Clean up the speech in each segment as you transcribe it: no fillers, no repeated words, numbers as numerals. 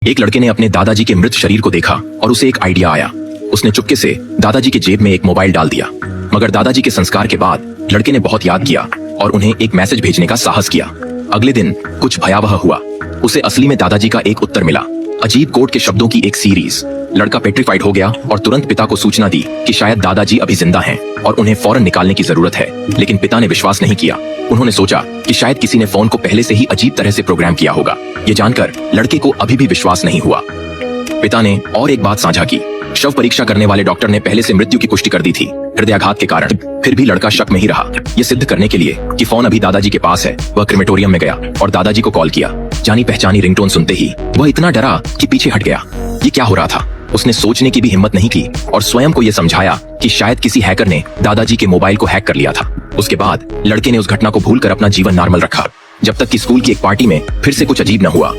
एक लड़के ने अपने दादाजी के मृत शरीर को देखा और उसे एक आइडिया आया। उसने चुपके से दादाजी के जेब में एक मोबाइल डाल दिया। मगर दादाजी के संस्कार के बाद लड़के ने बहुत याद किया और उन्हें एक मैसेज भेजने का साहस किया। अगले दिन कुछ भयावह हुआ। उसे असली में दादाजी का एक उत्तर मिला, अजीब कोड के शब्दों की एक सीरीज। लड़का पेट्रिफाइड हो गया और तुरंत पिता को सूचना दी कि शायद दादाजी अभी जिंदा हैं और उन्हें फौरन निकालने की जरूरत है। लेकिन पिता ने विश्वास नहीं किया। उन्होंने सोचा कि शायद किसी ने फोन को पहले से ही अजीब तरह से प्रोग्राम किया होगा। ये जानकर लड़के को अभी भी विश्वास नहीं हुआ। पिता ने और एक बात साझा की। शव परीक्षा करने वाले डॉक्टर ने पहले से मृत्यु की पुष्टि कर दी थी, हृदयाघात के कारण। फिर भी लड़का शक में ही रहा। ये सिद्ध करने के लिए कि फोन अभी दादाजी के पास है, वह क्रिमेटोरियम में गया और दादाजी को कॉल किया। जानी पहचानी रिंगटोन सुनते ही वह इतना डरा कि पीछे हट गया। ये क्या हो रहा था? उसने सोचने की भी हिम्मत नहीं की और स्वयं को यह समझाया कि शायद किसी हैकर ने दादाजी के मोबाइल को हैक कर लिया था। उसके बाद लड़के ने उस घटना को भूलकर अपना जीवन नॉर्मल रखा, जब तक कि स्कूल की एक पार्टी में फिर से कुछ अजीब न हुआ।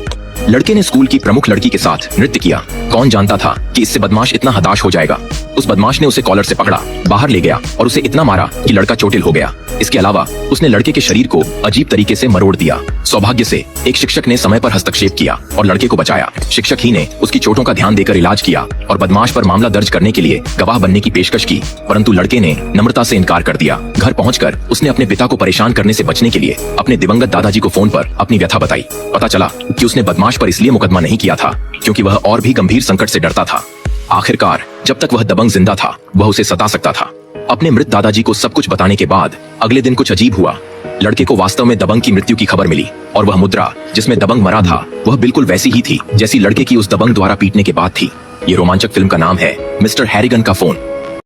लड़के ने स्कूल की प्रमुख लड़की के साथ नृत्य किया। कौन जानता था कि इससे बदमाश इतना हताश हो जाएगा। उस बदमाश ने उसे कॉलर से पकड़ा, बाहर ले गया और उसे इतना मारा कि लड़का चोटिल हो गया। इसके अलावा उसने लड़के के शरीर को अजीब तरीके से मरोड़ दिया। सौभाग्य से एक शिक्षक ने समय पर हस्तक्षेप किया और लड़के को बचाया। शिक्षक ही ने उसकी चोटों का ध्यान देकर इलाज किया और बदमाश पर मामला दर्ज करने के लिए गवाह बनने की पेशकश की, परंतु लड़के ने नम्रता से इनकार कर दिया। घर पहुंचकर उसने अपने पिता को परेशान करने से बचने के लिए अपने दिवंगत दादाजी को फोन पर अपनी व्यथा बताई। पता चला कि उसने बदमाश पर इसलिए मुकदमा नहीं किया था क्योंकि वह और भी गंभीर संकट से डरता था। आखिरकार जब तक वह दबंग जिंदा था, वह उसे सता सकता था। अपने मृत दादाजी को सब कुछ बताने के बाद अगले दिन कुछ अजीब हुआ। लड़के को वास्तव में दबंग की मृत्यु की खबर मिली और वह मुद्रा जिसमें दबंग मरा था वह बिल्कुल वैसी ही थी जैसी लड़के की उस दबंग द्वारा पीटने के बाद थी। ये रोमांचक फिल्म का नाम है मिस्टर हैरिगन का फोन।